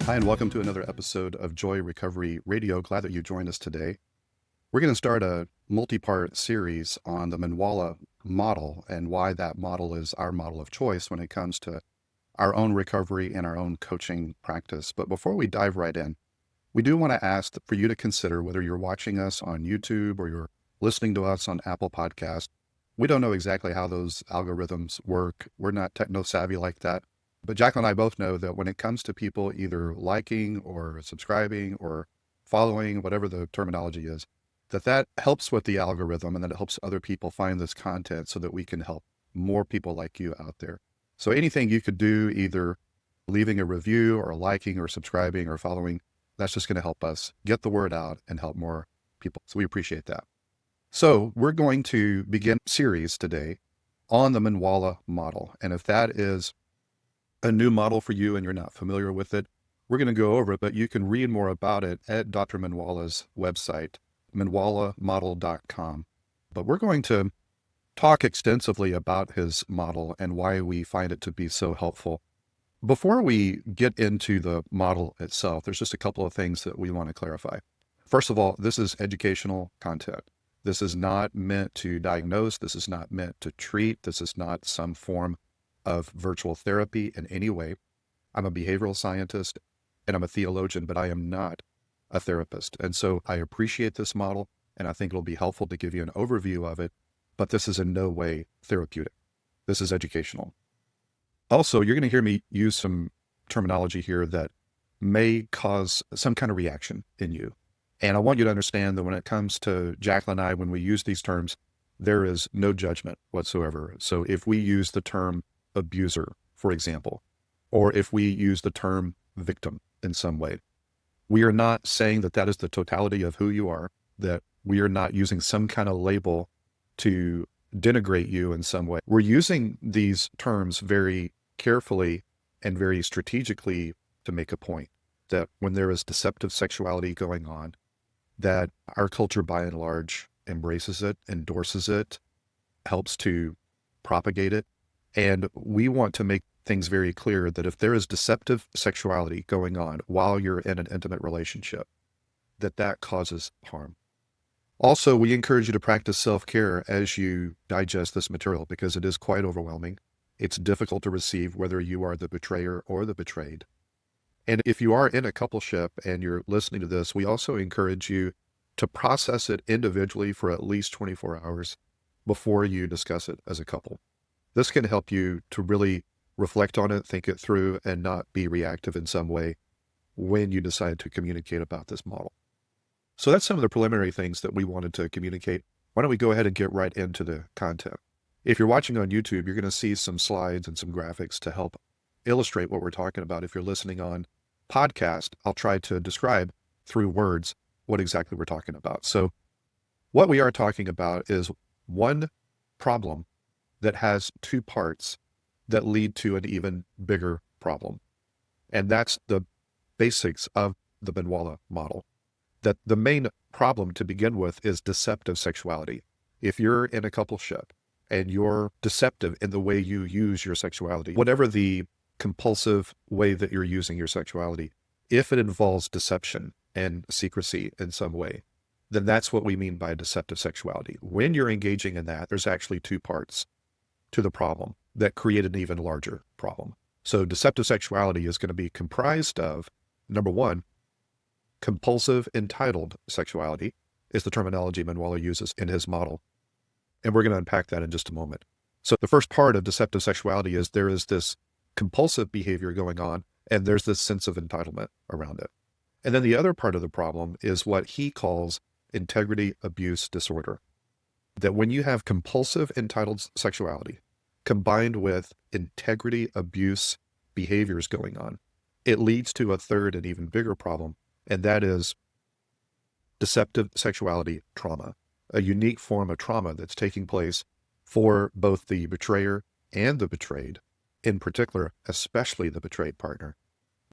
Hi, and welcome to another episode of Joy Recovery Radio. Glad that you joined us today. We're going to start a multi-part series on the Minwalla model and why that model is our model of choice when it comes to our own recovery and our own coaching practice. But before we dive right in, we do want to ask for you to consider whether you're watching us on YouTube or you're listening to us on Apple Podcasts. We don't know exactly how those algorithms work. We're not techno-savvy like that. But Jacqueline and I both know that when it comes to people either liking or subscribing or following, whatever the terminology is, that helps with the algorithm and that it helps other people find this content so that we can help more people like you out there. So anything you could do, either leaving a review or liking or subscribing or following, that's just going to help us get the word out and help more people. So we appreciate that. So we're going to begin a series today on the Minwalla model. And if that is a new model for you and you're not familiar with it, we're going to go over it, but you can read more about it at Dr. Minwalla's website, minwallamodel.com. But we're going to talk extensively about his model and why we find it to be so helpful. Before we get into the model itself, there's just a couple of things that we want to clarify. First of all, this is educational content. This is not meant to diagnose. This is not meant to treat. This is not some form of virtual therapy in any way. I'm a behavioral scientist and I'm a theologian, but I am not a therapist. And so I appreciate this model and I think it'll be helpful to give you an overview of it, but this is in no way therapeutic. This is educational. Also, you're going to hear me use some terminology here that may cause some kind of reaction in you. And I want you to understand that when it comes to Jacqueline and I, when we use these terms, there is no judgment whatsoever. So if we use the term abuser, for example, or if we use the term victim in some way, we are not saying that that is the totality of who you are, that we are not using some kind of label to denigrate you in some way. We're using these terms very carefully and very strategically to make a point that when there is deceptive sexuality going on, that our culture by and large embraces it, endorses it, helps to propagate it. And we want to make things very clear that if there is deceptive sexuality going on while you're in an intimate relationship, that causes harm. Also, we encourage you to practice self-care as you digest this material because it is quite overwhelming. It's difficult to receive whether you are the betrayer or the betrayed. And if you are in a coupleship and you're listening to this, we also encourage you to process it individually for at least 24 hours before you discuss it as a couple. This can help you to really reflect on it, think it through, and not be reactive in some way when you decide to communicate about this model. So that's some of the preliminary things that we wanted to communicate. Why don't we go ahead and get right into the content? If you're watching on YouTube, you're going to see some slides and some graphics to help illustrate what we're talking about. If you're listening on podcast, I'll try to describe through words what exactly we're talking about. So what we are talking about is one problem that has two parts that lead to an even bigger problem. And that's the basics of the Minwalla model. That the main problem to begin with is deceptive sexuality. If you're in a coupleship and you're deceptive in the way you use your sexuality, whatever the compulsive way that you're using your sexuality, if it involves deception and secrecy in some way, then that's what we mean by deceptive sexuality. When you're engaging in that, there's actually two parts to the problem that create an even larger problem. So deceptive sexuality is going to be comprised of, number one, compulsive entitled sexuality is the terminology Minwalla uses in his model. And we're going to unpack that in just a moment. So the first part of deceptive sexuality is there is this compulsive behavior going on, and there's this sense of entitlement around it. And then the other part of the problem is what he calls integrity abuse disorder. That when you have compulsive entitled sexuality combined with integrity abuse behaviors going on, it leads to a third and even bigger problem, and that is deceptive sexuality trauma, a unique form of trauma that's taking place for both the betrayer and the betrayed, in particular, especially the betrayed partner,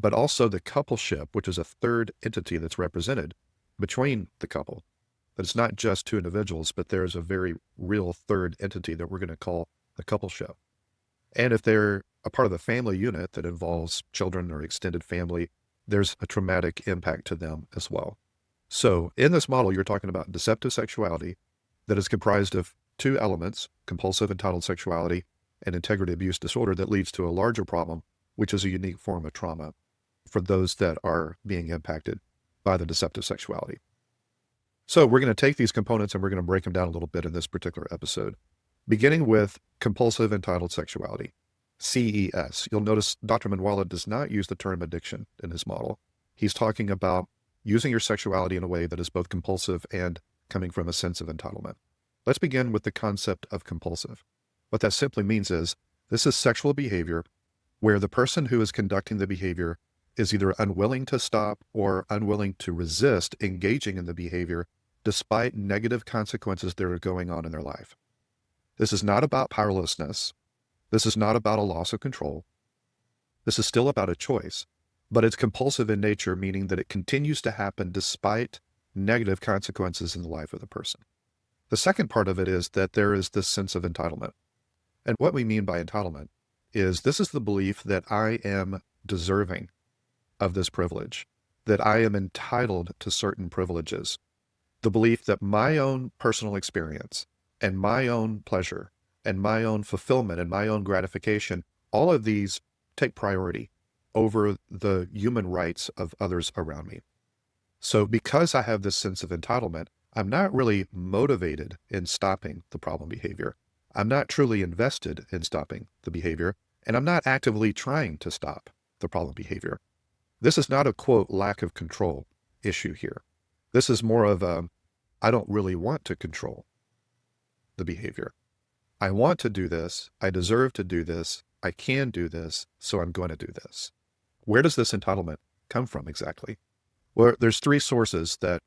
but also the coupleship, which is a third entity that's represented between the couple. That it's not just two individuals, but there's a very real third entity that we're going to call the coupleship. And if they're a part of the family unit that involves children or extended family, there's a traumatic impact to them as well. So in this model, you're talking about deceptive sexuality that is comprised of two elements, compulsive entitled sexuality and integrity abuse disorder, that leads to a larger problem, which is a unique form of trauma for those that are being impacted by the deceptive sexuality. So we're going to take these components and we're going to break them down a little bit in this particular episode, beginning with compulsive entitled sexuality, CES. You'll notice Dr. Minwalla does not use the term addiction in his model. He's talking about using your sexuality in a way that is both compulsive and coming from a sense of entitlement. Let's begin with the concept of compulsive. What that simply means is this is sexual behavior where the person who is conducting the behavior is either unwilling to stop or unwilling to resist engaging in the behavior despite negative consequences that are going on in their life. This is not about powerlessness. This is not about a loss of control. This is still about a choice, but it's compulsive in nature, meaning that it continues to happen despite negative consequences in the life of the person. The second part of it is that there is this sense of entitlement. And what we mean by entitlement is this is the belief that I am deserving of this privilege, that I am entitled to certain privileges. The belief that my own personal experience and my own pleasure and my own fulfillment and my own gratification, all of these take priority over the human rights of others around me. So because I have this sense of entitlement, I'm not really motivated in stopping the problem behavior. I'm not truly invested in stopping the behavior, and I'm not actively trying to stop the problem behavior. This is not a, quote, lack of control issue here. This is more of a, I don't really want to control the behavior. I want to do this. I deserve to do this. I can do this. So I'm going to do this. Where does this entitlement come from exactly? Well, there's three sources that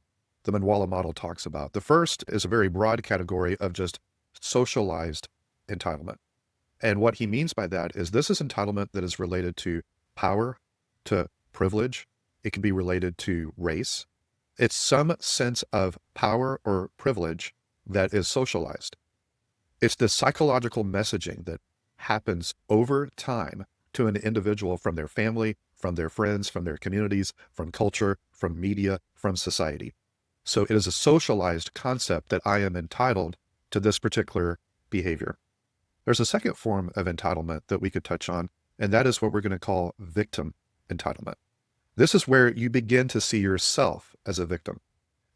the Minwalla model talks about. The first is a very broad category of just socialized entitlement. And what he means by that is this is entitlement that is related to power, to privilege. It can be related to race. It's some sense of power or privilege that is socialized. It's the psychological messaging that happens over time to an individual from their family, from their friends, from their communities, from culture, from media, from society. So it is a socialized concept that I am entitled to this particular behavior. There's a second form of entitlement that we could touch on, and that is what we're going to call victim entitlement. This is where you begin to see yourself as a victim.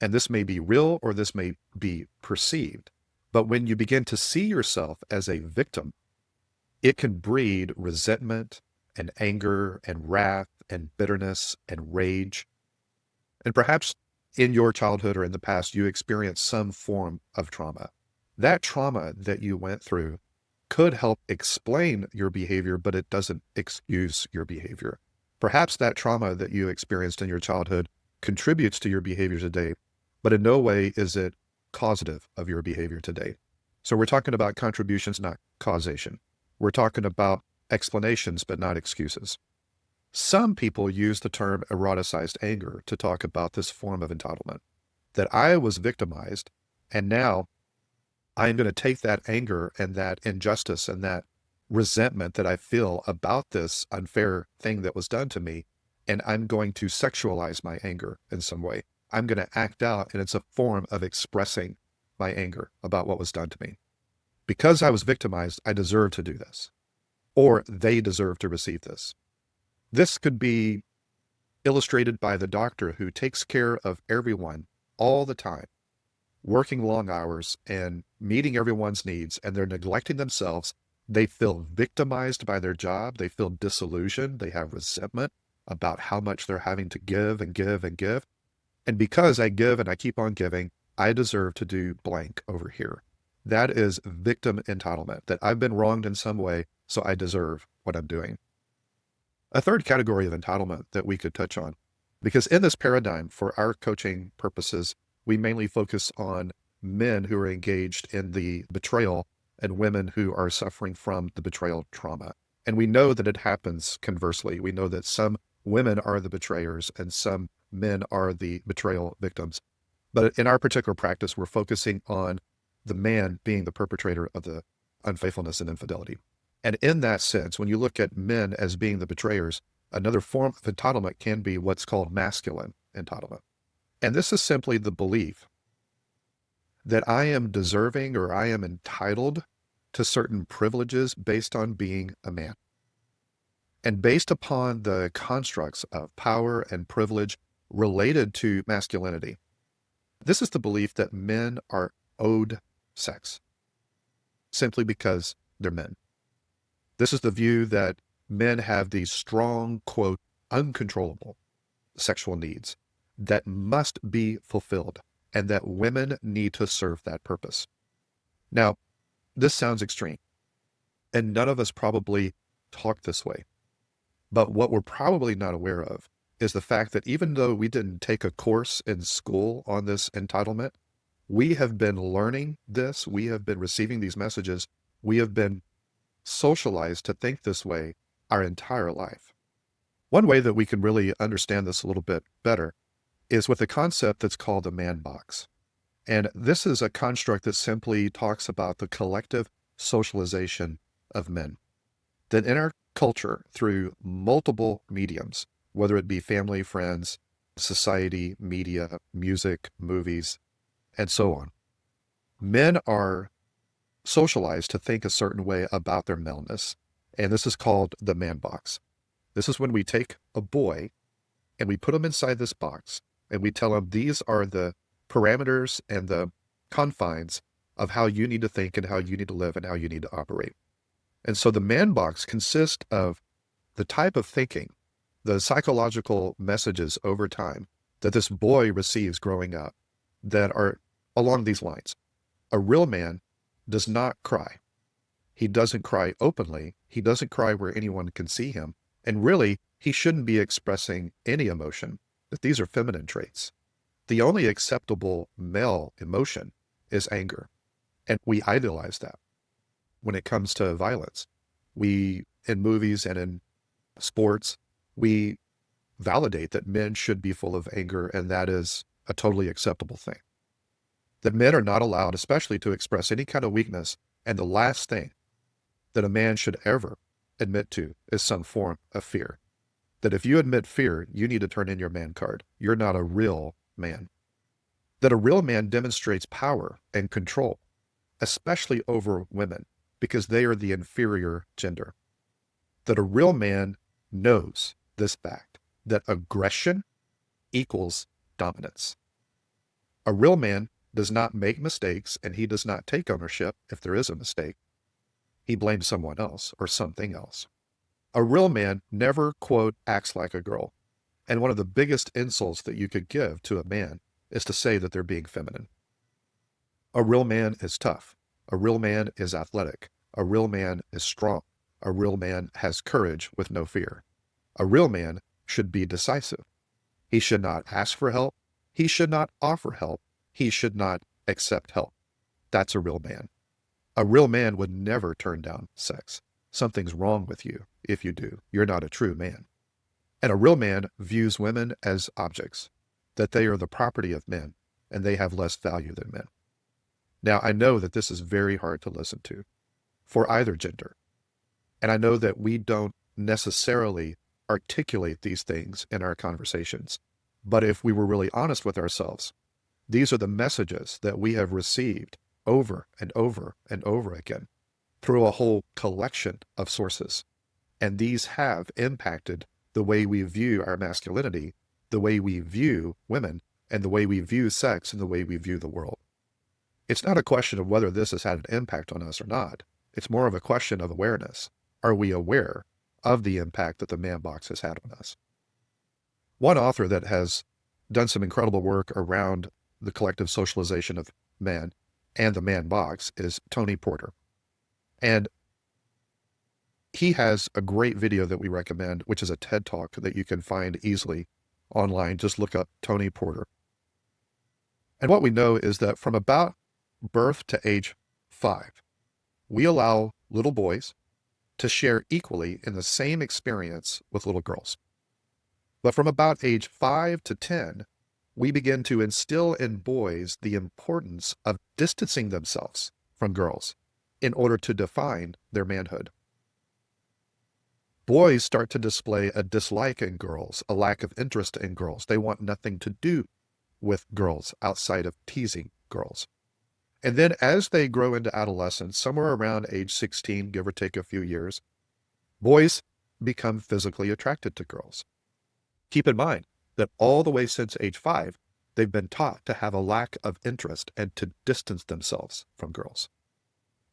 And this may be real or this may be perceived. But when you begin to see yourself as a victim, it can breed resentment and anger and wrath and bitterness and rage. And perhaps in your childhood or in the past, you experienced some form of trauma. That trauma that you went through could help explain your behavior, but it doesn't excuse your behavior. Perhaps that trauma that you experienced in your childhood contributes to your behavior today, but in no way is it causative of your behavior today. So we're talking about contributions, not causation. We're talking about explanations, but not excuses. Some people use the term eroticized anger to talk about this form of entitlement, that I was victimized, and now I'm going to take that anger and that injustice and that resentment that I feel about this unfair thing that was done to me, and I'm going to sexualize my anger in some way. I'm going to act out, and it's a form of expressing my anger about what was done to me. Because I was victimized, I deserve to do this, or they deserve to receive this. This could be illustrated by the doctor who takes care of everyone all the time, working long hours and meeting everyone's needs, and they're neglecting themselves. They feel victimized by their job. They feel disillusioned. They have resentment about how much they're having to give and give and give. And because I give and I keep on giving, I deserve to do blank over here. That is victim entitlement, that I've been wronged in some way, so I deserve what I'm doing. A third category of entitlement that we could touch on, because in this paradigm, for our coaching purposes, we mainly focus on men who are engaged in the betrayal and women who are suffering from the betrayal trauma. And we know that it happens conversely. We know that some women are the betrayers and some men are the betrayal victims. But in our particular practice, we're focusing on the man being the perpetrator of the unfaithfulness and infidelity. And in that sense, when you look at men as being the betrayers, Another form of entitlement can be what's called masculine entitlement. And this is simply the belief that I am deserving or I am entitled to certain privileges based on being a man. And based upon the constructs of power and privilege related to masculinity, this is the belief that men are owed sex simply because they're men. This is the view that men have these strong, quote, uncontrollable sexual needs that must be fulfilled and that women need to serve that purpose. Now, this sounds extreme, and none of us probably talk this way. But what we're probably not aware of is the fact that even though we didn't take a course in school on this entitlement, we have been learning this, we have been receiving these messages, we have been socialized to think this way our entire life. One way that we can really understand this a little bit better is with a concept that's called the man box. And this is a construct that simply talks about the collective socialization of men. That in our culture, through multiple mediums, whether it be family, friends, society, media, music, movies, and so on, men are socialized to think a certain way about their maleness. And this is called the man box. This is when we take a boy and we put him inside this box and we tell him these are the parameters and the confines of how you need to think and how you need to live and how you need to operate. And so the man box consists of the type of thinking, the psychological messages over time that this boy receives growing up that are along these lines. A real man does not cry. He doesn't cry openly. He doesn't cry where anyone can see him. And really, he shouldn't be expressing any emotion, that these are feminine traits. The only acceptable male emotion is anger. And we idolize that. When it comes to violence, we, in movies and in sports, we validate that men should be full of anger, and that is a totally acceptable thing. That men are not allowed, especially to express any kind of weakness, and the last thing that a man should ever admit to is some form of fear. That if you admit fear, you need to turn in your man card. You're not a real man. That a real man demonstrates power and control, especially over women, because they are the inferior gender. That a real man knows this fact, that aggression equals dominance. A real man does not make mistakes, and he does not take ownership if there is a mistake. He blames someone else or something else. A real man never, quote, acts like a girl. And one of the biggest insults that you could give to a man is to say that they're being feminine. A real man is tough. A real man is athletic. A real man is strong. A real man has courage with no fear. A real man should be decisive. He should not ask for help. He should not offer help. He should not accept help. That's a real man. A real man would never turn down sex. Something's wrong with you if you do. You're not a true man. And a real man views women as objects, that they are the property of men and they have less value than men. Now, I know that this is very hard to listen to for either gender. And I know that we don't necessarily articulate these things in our conversations. But if we were really honest with ourselves, these are the messages that we have received over and over and over again through a whole collection of sources. And these have impacted the way we view our masculinity, the way we view women, and the way we view sex, and the way we view the world. It's not a question of whether this has had an impact on us or not. It's more of a question of awareness. Are we aware of the impact that the man box has had on us? One author that has done some incredible work around the collective socialization of men and the man box is Tony Porter. And he has a great video that we recommend, which is a TED Talk that you can find easily online. Just look up Tony Porter. And what we know is that from about birth to age 5, we allow little boys to share equally in the same experience with little girls. But from about age 5 to 10, we begin to instill in boys the importance of distancing themselves from girls in order to define their manhood. Boys start to display a dislike in girls, a lack of interest in girls. They want nothing to do with girls outside of teasing girls. And then as they grow into adolescence, somewhere around age 16, give or take a few years, boys become physically attracted to girls. Keep in mind that all the way since age 5, they've been taught to have a lack of interest and to distance themselves from girls.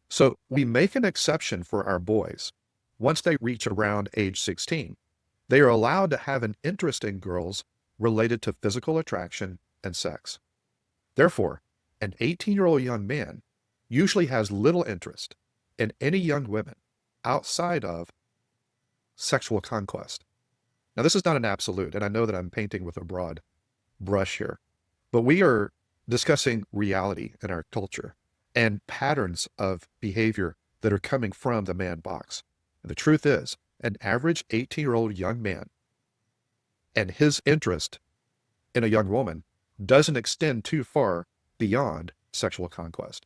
So we make an exception for our boys. Once they reach around age 16, they are allowed to have an interest in girls related to physical attraction and sex. Therefore, an 18-year-old young man usually has little interest in any young women outside of sexual conquest. Now, this is not an absolute, and I know that I'm painting with a broad brush here, but we are discussing reality in our culture and patterns of behavior that are coming from the man box. And the truth is, an average 18-year-old young man and his interest in a young woman doesn't extend too far beyond sexual conquest.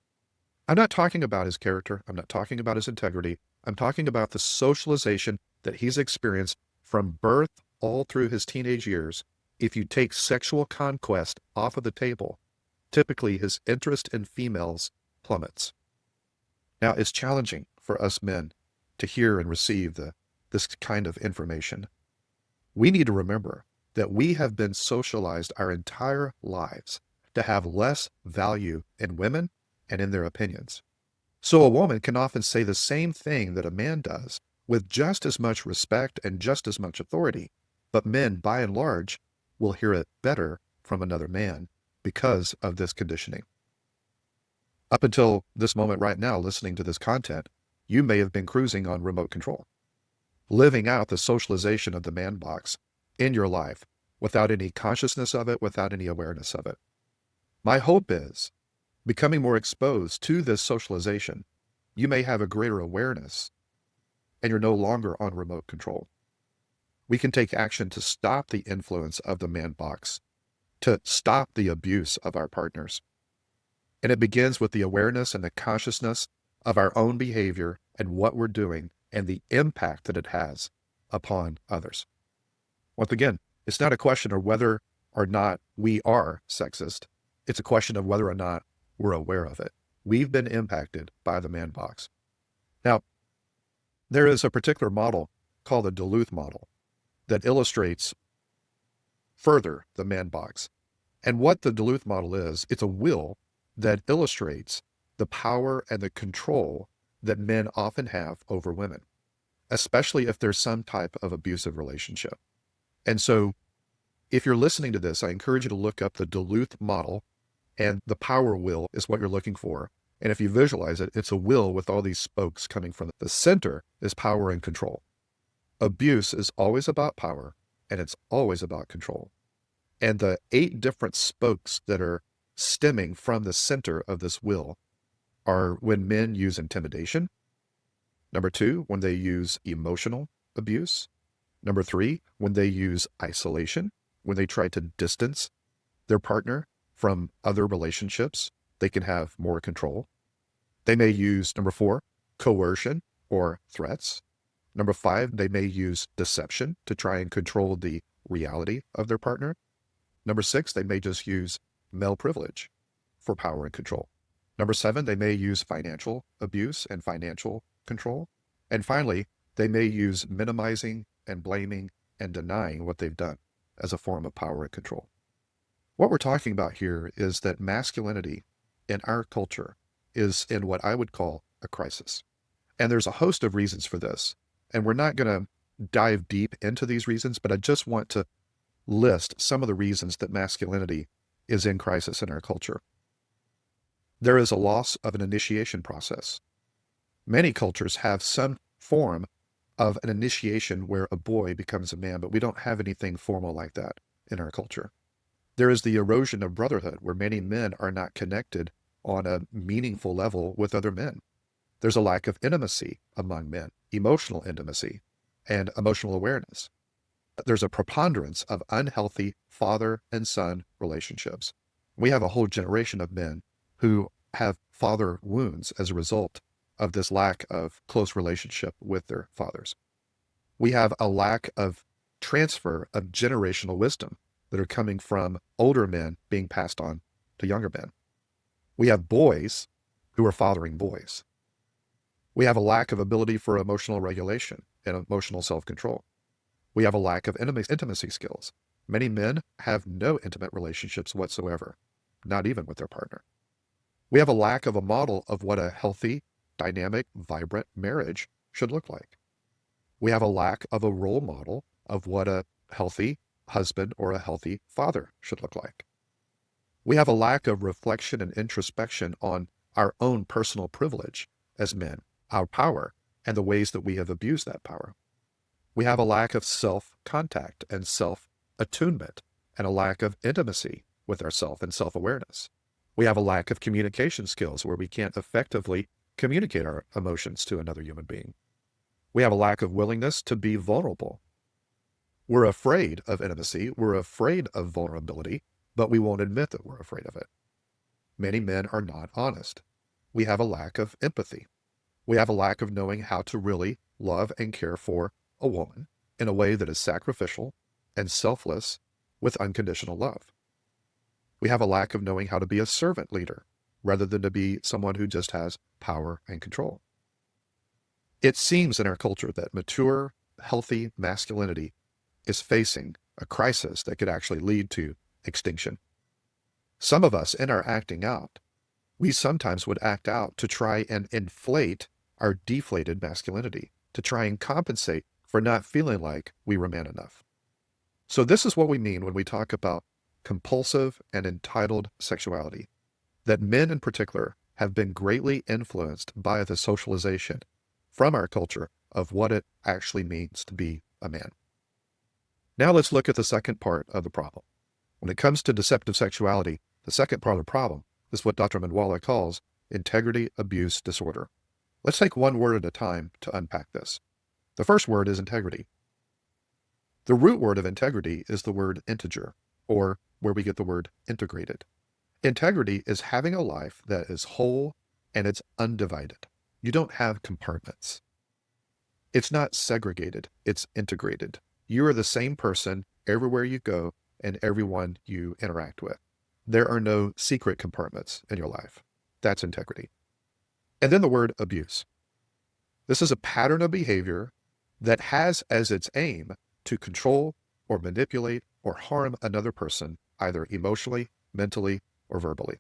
I'm not talking about his character. I'm not talking about his integrity. I'm talking about the socialization that he's experienced from birth all through his teenage years. If you take sexual conquest off of the table, typically his interest in females plummets. Now, it's challenging for us men to hear and receive this kind of information. We need to remember that we have been socialized our entire lives to have less value in women and in their opinions. So a woman can often say the same thing that a man does with just as much respect and just as much authority, but men, by and large, will hear it better from another man because of this conditioning. Up until this moment right now, listening to this content, you may have been cruising on remote control, living out the socialization of the man box in your life without any consciousness of it, without any awareness of it. My hope is, becoming more exposed to this socialization, you may have a greater awareness and you're no longer on remote control. We can take action to stop the influence of the man box, to stop the abuse of our partners. And it begins with the awareness and the consciousness of our own behavior and what we're doing and the impact that it has upon others. Once again, it's not a question of whether or not we are sexist. It's a question of whether or not we're aware of it. We've been impacted by the man box. Now, there is a particular model called the Duluth model that illustrates further the man box. And what the Duluth model is, it's a wheel that illustrates the power and the control that men often have over women, especially if there's some type of abusive relationship. And so if you're listening to this, I encourage you to look up the Duluth model, and the power wheel is what you're looking for. And if you visualize it, it's a wheel with all these spokes coming from it. The center is power and control. Abuse is always about power, and it's always about control. And the 8 different spokes that are stemming from the center of this wheel are when men use intimidation. Number 2, when they use emotional abuse. Number 3, when they use isolation, when they try to distance their partner from other relationships, they can have more control. They may use, number 4, coercion or threats. Number 5, they may use deception to try and control the reality of their partner. Number 6, they may just use male privilege for power and control. Number 7, they may use financial abuse and financial control. And finally, they may use minimizing and blaming and denying what they've done as a form of power and control. What we're talking about here is that masculinity in our culture is in what I would call a crisis. And there's a host of reasons for this. And we're not going to dive deep into these reasons, but I just want to list some of the reasons that masculinity is in crisis in our culture. There is a loss of an initiation process. Many cultures have some form of an initiation where a boy becomes a man, but we don't have anything formal like that in our culture. There is the erosion of brotherhood, where many men are not connected on a meaningful level with other men. There's a lack of intimacy among men, emotional intimacy and emotional awareness. There's a preponderance of unhealthy father and son relationships. We have a whole generation of men who have father wounds as a result of this lack of close relationship with their fathers. We have a lack of transfer of generational wisdom that are coming from older men being passed on to younger men. We have boys who are fathering boys. We have a lack of ability for emotional regulation and emotional self-control. We have a lack of intimacy skills. Many men have no intimate relationships whatsoever, not even with their partner. We have a lack of a model of what a healthy, dynamic, vibrant marriage should look like. We have a lack of a role model of what a healthy husband or a healthy father should look like. We have a lack of reflection and introspection on our own personal privilege as men, our power, and the ways that we have abused that power. We have a lack of self-contact and self-attunement, and a lack of intimacy with ourself and self-awareness. We have a lack of communication skills where we can't effectively communicate our emotions to another human being. We have a lack of willingness to be vulnerable. We're afraid of intimacy. We're afraid of vulnerability, but we won't admit that we're afraid of it. Many men are not honest. We have a lack of empathy. We have a lack of knowing how to really love and care for a woman in a way that is sacrificial and selfless with unconditional love. We have a lack of knowing how to be a servant leader rather than to be someone who just has power and control. It seems in our culture that mature, healthy masculinity is facing a crisis that could actually lead to extinction. Some of us, in our acting out, we sometimes would act out to try and inflate our deflated masculinity, to try and compensate for not feeling like we were man enough. So this is what we mean when we talk about compulsive and entitled sexuality, that men in particular have been greatly influenced by the socialization from our culture of what it actually means to be a man. Now let's look at the second part of the problem. When it comes to deceptive sexuality, the second part of the problem is what Dr. Minwalla calls integrity abuse disorder. Let's take one word at a time to unpack this. The first word is integrity. The root word of integrity is the word integer, or where we get the word integrated. Integrity is having a life that is whole and it's undivided. You don't have compartments. It's not segregated, it's integrated. You are the same person everywhere you go and everyone you interact with. There are no secret compartments in your life. That's integrity. And then the word abuse. This is a pattern of behavior that has as its aim to control or manipulate or harm another person, either emotionally, mentally, or verbally.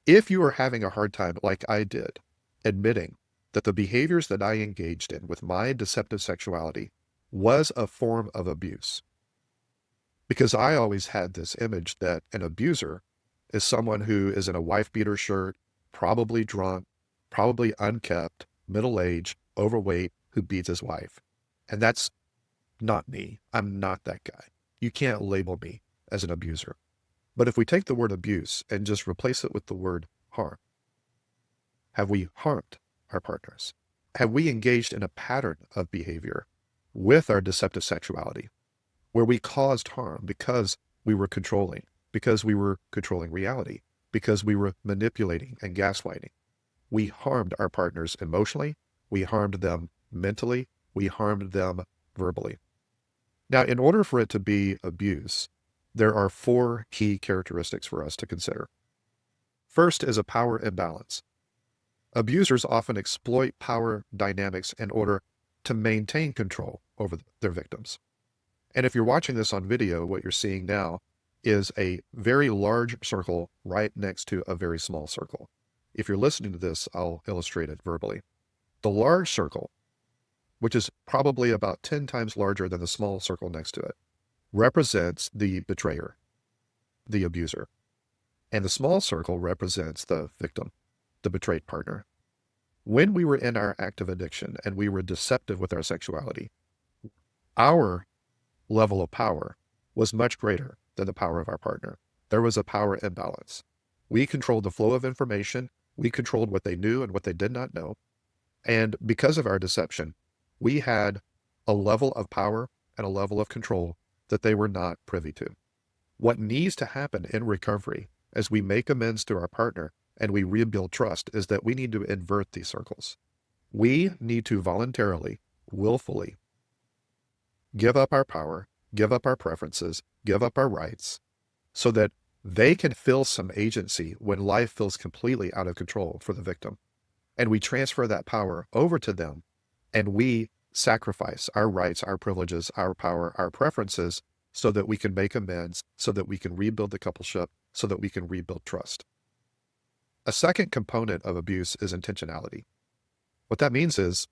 If you are having a hard time, like I did, admitting that the behaviors that I engaged in with my deceptive sexuality was a form of abuse, because I always had this image that an abuser is someone who is in a wife-beater shirt, probably drunk, probably unkept, middle-aged, overweight, who beats his wife. And that's not me. I'm not that guy. You can't label me as an abuser. But if we take the word abuse and just replace it with the word harm, have we harmed our partners? Have we engaged in a pattern of behavior with our deceptive sexuality where we caused harm because we were controlling reality, because we were manipulating and gaslighting? We harmed our partners emotionally, we harmed them mentally, we harmed them verbally. Now, in order for it to be abuse, there are 4 key characteristics for us to consider. First is a power imbalance. Abusers often exploit power dynamics in order to maintain control over their victims. And if you're watching this on video, what you're seeing now is a very large circle right next to a very small circle. If you're listening to this, I'll illustrate it verbally. The large circle, which is probably about 10 times larger than the small circle next to it, represents the betrayer, the abuser. And the small circle represents the victim, the betrayed partner. When we were in our active addiction and we were deceptive with our sexuality, our level of power was much greater than the power of our partner. There was a power imbalance. We controlled the flow of information. We controlled what they knew and what they did not know. And because of our deception, we had a level of power and a level of control that they were not privy to. What needs to happen in recovery as we make amends to our partner and we rebuild trust is that we need to invert these circles. We need to voluntarily, willfully give up our power, give up our preferences, give up our rights, so that they can feel some agency when life feels completely out of control for the victim. And we transfer that power over to them, and we sacrifice our rights, our privileges, our power, our preferences, so that we can make amends, so that we can rebuild the coupleship, so that we can rebuild trust. A second component of abuse is intentionality. What that means is,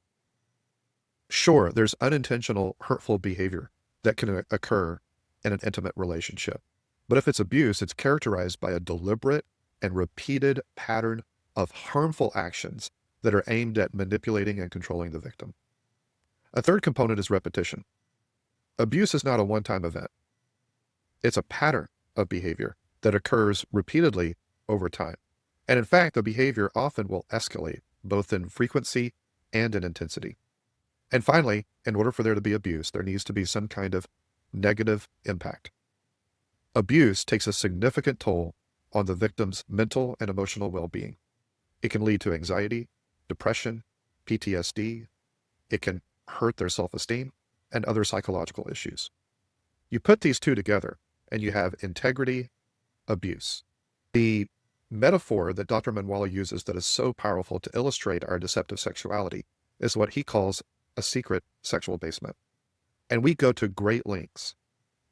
sure, there's unintentional, hurtful behavior that can occur in an intimate relationship. But if it's abuse, it's characterized by a deliberate and repeated pattern of harmful actions that are aimed at manipulating and controlling the victim. A third component is repetition. Abuse is not a one-time event. It's a pattern of behavior that occurs repeatedly over time. And in fact, the behavior often will escalate, both in frequency and in intensity. And finally, in order for there to be abuse, there needs to be some kind of negative impact. Abuse takes a significant toll on the victim's mental and emotional well-being. It can lead to anxiety, depression, PTSD. It can hurt their self-esteem and other psychological issues. You put these two together and you have integrity abuse. The metaphor that Dr. Minwalla uses that is so powerful to illustrate our deceptive sexuality is what he calls a secret sexual basement. And we go to great lengths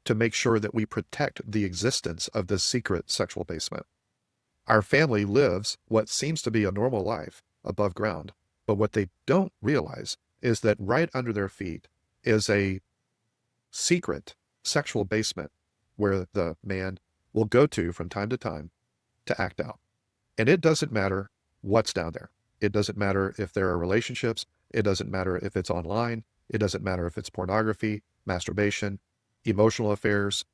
to make sure that we protect the existence of this secret sexual basement. Our family lives what seems to be a normal life above ground, but what they don't realize is that right under their feet is a secret sexual basement where the man will go to from time to time to act out. And it doesn't matter what's down there. It doesn't matter if there are relationships. It doesn't matter if it's online. It doesn't matter if it's pornography, masturbation, emotional affairs,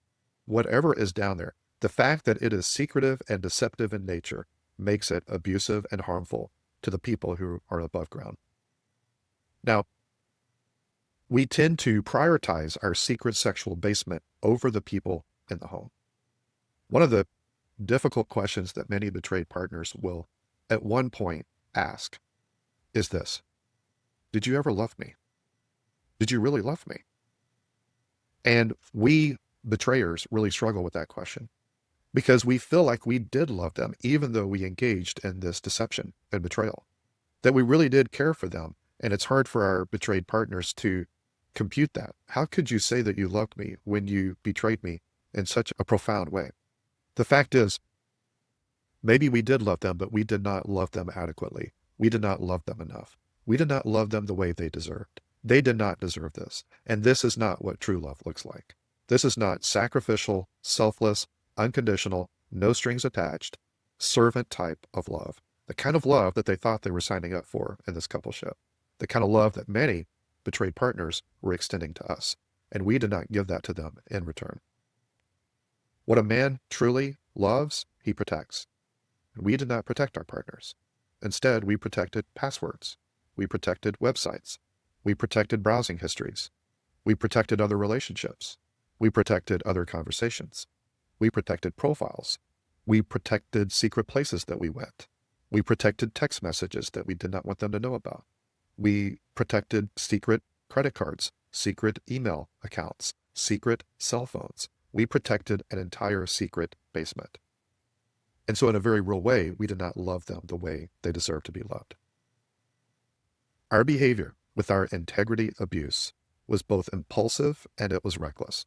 whatever is down there. The fact that it is secretive and deceptive in nature makes it abusive and harmful to the people who are above ground. Now, we tend to prioritize our secret sexual basement over the people in the home. One of the difficult questions that many betrayed partners will at one point ask is this: did you ever love me? Did you really love me? And we betrayers really struggle with that question because we feel like we did love them, even though we engaged in this deception and betrayal, that we really did care for them. And it's hard for our betrayed partners to compute that. How could you say that you loved me when you betrayed me in such a profound way? The fact is, maybe we did love them, but we did not love them adequately. We did not love them enough. We did not love them the way they deserved. They did not deserve this. And this is not what true love looks like. This is not sacrificial, selfless, unconditional, no strings attached, servant type of love. The kind of love that they thought they were signing up for in this coupleship. The kind of love that many betrayed partners were extending to us. And we did not give that to them in return. What a man truly loves, he protects. We did not protect our partners. Instead, we protected passwords. We protected websites. We protected browsing histories. We protected other relationships. We protected other conversations. We protected profiles. We protected secret places that we went. We protected text messages that we did not want them to know about. We protected secret credit cards, secret email accounts, secret cell phones. We protected an entire secret basement. And so in a very real way, we did not love them the way they deserve to be loved. Our behavior with our integrity abuse was both impulsive and it was reckless.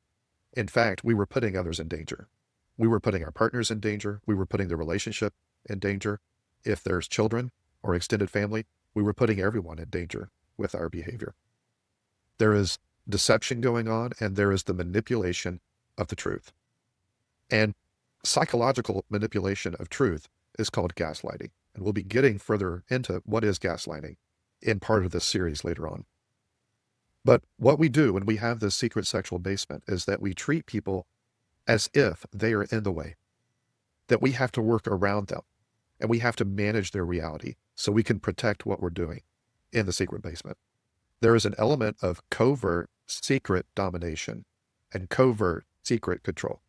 In fact, we were putting others in danger. We were putting our partners in danger. We were putting the relationship in danger. If there's children or extended family, we were putting everyone in danger with our behavior. There is deception going on, and there is the manipulation of the truth. And psychological manipulation of truth is called gaslighting. And we'll be getting further into what is gaslighting in part of this series later on. But what we do when we have this secret sexual basement is that we treat people as if they are in the way, that we have to work around them, and we have to manage their reality so we can protect what we're doing in the secret basement. There is an element of covert secret domination and covert secret control.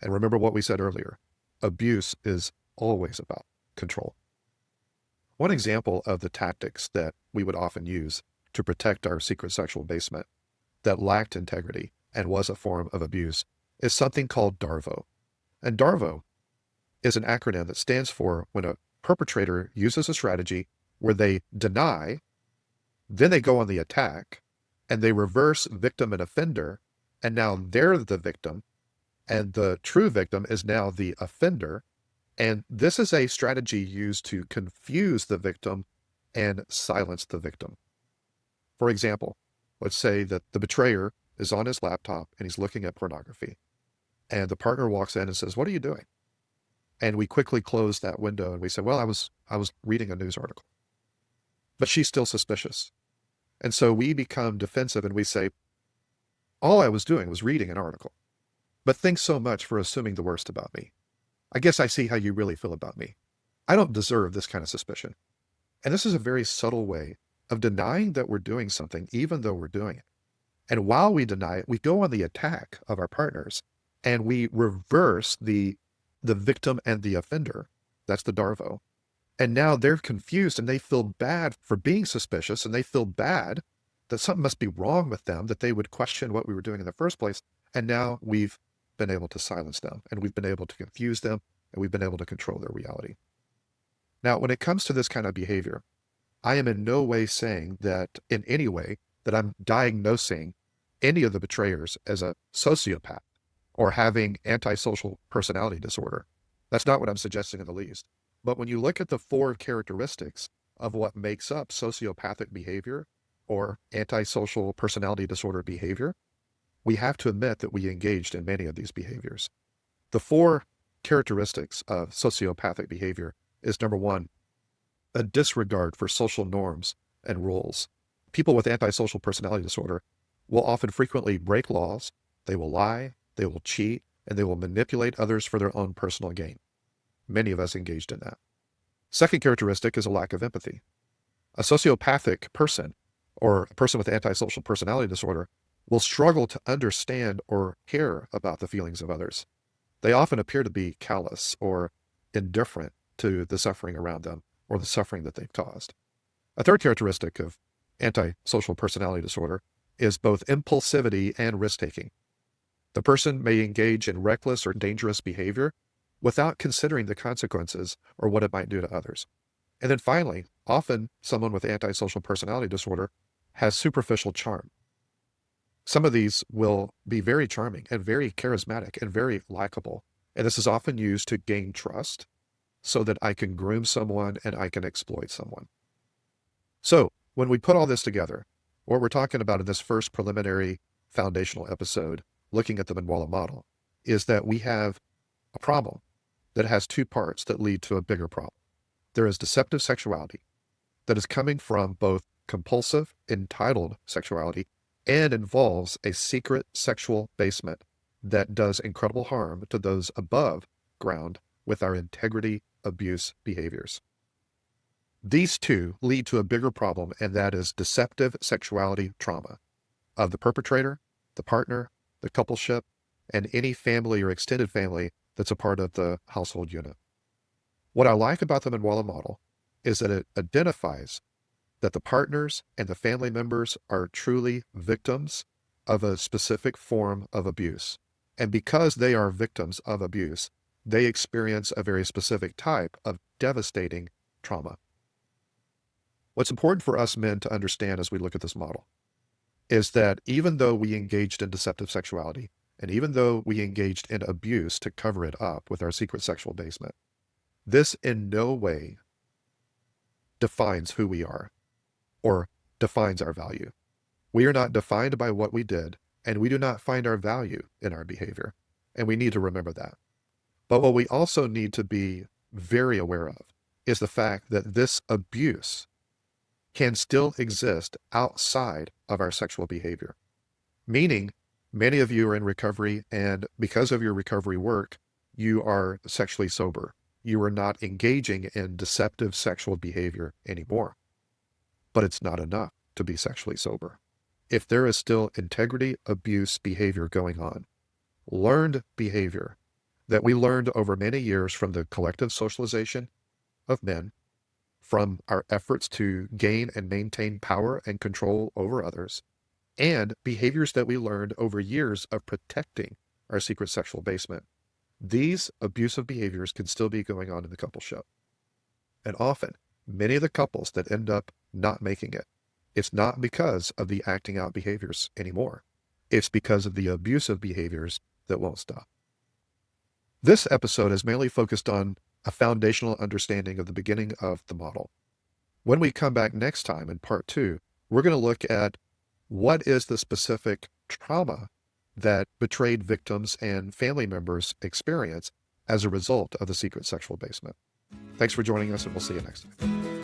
And remember what we said earlier, abuse is always about control. One example of the tactics that we would often use to protect our secret sexual basement that lacked integrity and was a form of abuse is something called DARVO. And DARVO is an acronym that stands for when a perpetrator uses a strategy where they deny, then they go on the attack, and they reverse victim and offender, and now they're the victim, and the true victim is now the offender. And this is a strategy used to confuse the victim and silence the victim. For example, let's say that the betrayer is on his laptop and he's looking at pornography, and the partner walks in and says, "What are you doing?" And we quickly close that window and we say, "Well, I was reading a news article." But she's still suspicious. And so we become defensive and we say, "All I was doing was reading an article. But thanks so much for assuming the worst about me. I guess I see how you really feel about me. I don't deserve this kind of suspicion." And this is a very subtle way of denying that we're doing something, even though we're doing it. And while we deny it, we go on the attack of our partners and we reverse the victim and the offender. That's the DARVO. And now they're confused and they feel bad for being suspicious, and they feel bad that something must be wrong with them, that they would question what we were doing in the first place. And now we've been able to silence them, and we've been able to confuse them, and we've been able to control their reality. Now, when it comes to this kind of behavior, I am in no way saying that in any way that I'm diagnosing any of the betrayers as a sociopath or having antisocial personality disorder. That's not what I'm suggesting in the least. But when you look at the 4 characteristics of what makes up sociopathic behavior or antisocial personality disorder behavior, we have to admit that we engaged in many of these behaviors. The 4 characteristics of sociopathic behavior is, number 1, a disregard for social norms and rules. People with antisocial personality disorder will often frequently break laws, they will lie, they will cheat, and they will manipulate others for their own personal gain. Many of us engaged in that. Second characteristic is a lack of empathy. A sociopathic person, or a person with antisocial personality disorder, will struggle to understand or care about the feelings of others. They often appear to be callous or indifferent to the suffering around them or the suffering that they've caused. A third characteristic of antisocial personality disorder is both impulsivity and risk-taking. The person may engage in reckless or dangerous behavior without considering the consequences or what it might do to others. And then finally, often someone with antisocial personality disorder has superficial charm. Some of these will be very charming and very charismatic and very likable. And this is often used to gain trust so that I can groom someone and I can exploit someone. So when we put all this together, what we're talking about in this first preliminary foundational episode, looking at the Minwalla model, is that we have a problem that has 2 parts that lead to a bigger problem. There is deceptive sexuality that is coming from both compulsive, entitled sexuality and involves a secret sexual basement that does incredible harm to those above ground with our integrity abuse behaviors. These 2 lead to a bigger problem, and that is deceptive sexuality trauma of the perpetrator, the partner, the coupleship, and any family or extended family that's a part of the household unit. What I like about the Minwalla model is that it identifies that the partners and the family members are truly victims of a specific form of abuse. And because they are victims of abuse, they experience a very specific type of devastating trauma. What's important for us men to understand as we look at this model is that even though we engaged in deceptive sexuality, and even though we engaged in abuse to cover it up with our secret sexual basement, this in no way defines who we are or defines our value. We are not defined by what we did, and we do not find our value in our behavior. And we need to remember that. But what we also need to be very aware of is the fact that this abuse can still exist outside of our sexual behavior. Meaning, many of you are in recovery, and because of your recovery work, you are sexually sober. You are not engaging in deceptive sexual behavior anymore. But it's not enough to be sexually sober. If there is still integrity abuse behavior going on, learned behavior that we learned over many years from the collective socialization of men, from our efforts to gain and maintain power and control over others, and behaviors that we learned over years of protecting our secret sexual basement. These abusive behaviors can still be going on in the coupleship. And often, many of the couples that end up not making it, it's not because of the acting out behaviors anymore. It's because of the abusive behaviors that won't stop. This episode is mainly focused on a foundational understanding of the beginning of the model. When we come back next time in part 2, we're going to look at what is the specific trauma that betrayed victims and family members experience as a result of the secret sexual basement. Thanks for joining us, and we'll see you next time.